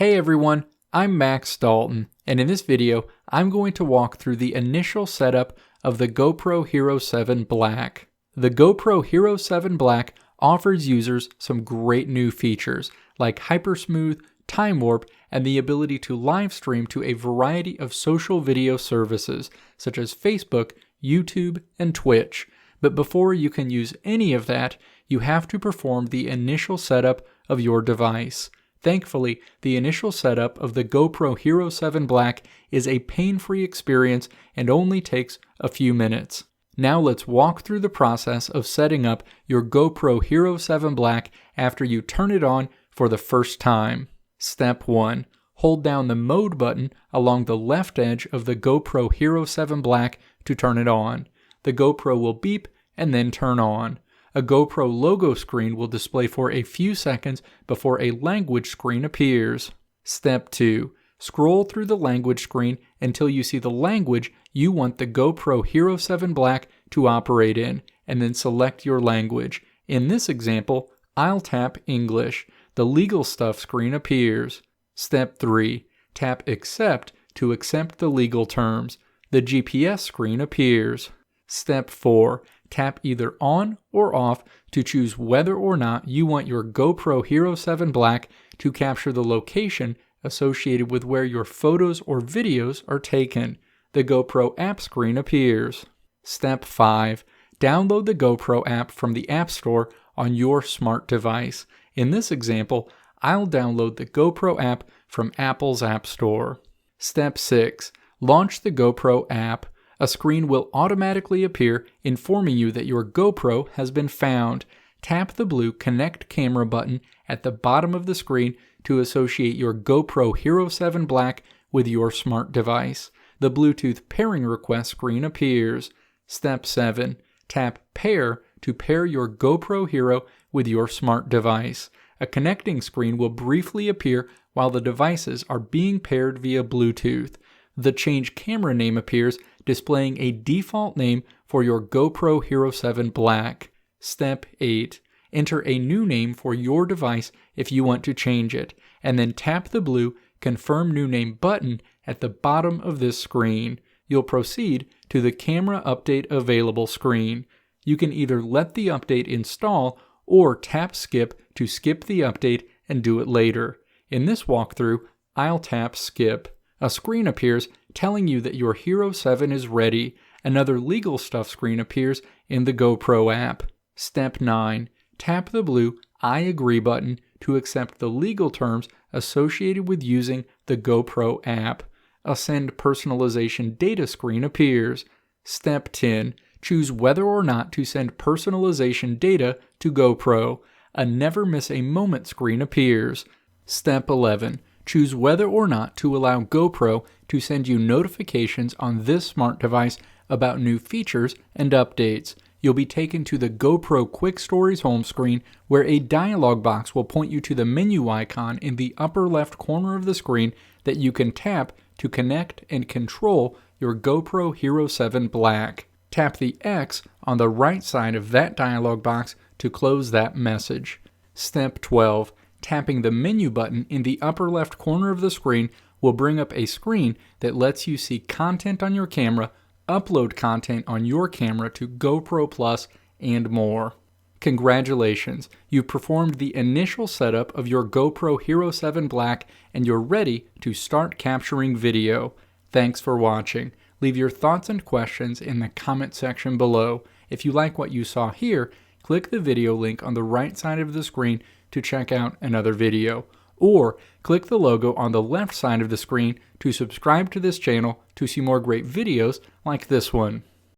Hey everyone, I'm Max Dalton, and in this video, I'm going to walk through the initial setup of the GoPro Hero 7 Black. The GoPro Hero 7 Black offers users some great new features like Hypersmooth, Time Warp, and the ability to live stream to a variety of social video services such as Facebook, YouTube, and Twitch. But before you can use any of that, you have to perform the initial setup of your device. Thankfully, the initial setup of the GoPro Hero 7 Black is a pain-free experience and only takes a few minutes. Now let's walk through the process of setting up your GoPro Hero 7 Black after you turn it on for the first time. Step 1. Hold down the Mode button along the left edge of the GoPro Hero 7 Black to turn it on. The GoPro will beep and then turn on. A GoPro logo screen will display for a few seconds before a language screen appears. Step 2. Scroll through the language screen until you see the language you want the GoPro Hero 7 Black to operate in, and then select your language. In this example, I'll tap English. The legal stuff screen appears. Step 3. Tap Accept to accept the legal terms. The GPS screen appears. Step 4. Tap either on or off to choose whether or not you want your GoPro Hero 7 Black to capture the location associated with where your photos or videos are taken. The GoPro app screen appears. Step 5. Download the GoPro app from the App Store on your smart device. In this example, I'll download the GoPro app from Apple's App Store. Step 6. Launch the GoPro app. A screen will automatically appear informing you that your GoPro has been found. Tap the blue Connect Camera button at the bottom of the screen to associate your GoPro Hero 7 Black with your smart device. The Bluetooth pairing request screen appears. Step 7. Tap Pair to pair your GoPro Hero with your smart device. A connecting screen will briefly appear while the devices are being paired via Bluetooth. The Change Camera name appears, displaying a default name for your GoPro Hero 7 Black. Step 8. Enter a new name for your device if you want to change it, and then tap the blue Confirm New Name button at the bottom of this screen. You'll proceed to the Camera Update Available screen. You can either let the update install or tap Skip to skip the update and do it later. In this walkthrough, I'll tap Skip. A screen appears telling you that your Hero 7 is ready. Another legal stuff screen appears in the GoPro app. Step 9. Tap the blue I agree button to accept the legal terms associated with using the GoPro app. A Send Personalization Data screen appears. Step 10. Choose whether or not to send personalization data to GoPro. A Never Miss a Moment screen appears. Step 11. Choose whether or not to allow GoPro to send you notifications on this smart device about new features and updates. You'll be taken to the GoPro Quick Stories home screen, where a dialog box will point you to the menu icon in the upper left corner of the screen that you can tap to connect and control your GoPro Hero 7 Black. Tap the X on the right side of that dialog box to close that message. Step 12. Tapping the menu button in the upper left corner of the screen will bring up a screen that lets you see content on your camera, upload content on your camera to GoPro Plus, and more. Congratulations, you've performed the initial setup of your GoPro Hero 7 Black and you're ready to start capturing video. Thanks for watching. Leave your thoughts and questions in the comment section below. If you like what you saw here, click the video link on the right side of the screen to check out another video, or click the logo on the left side of the screen to subscribe to this channel to see more great videos like this one.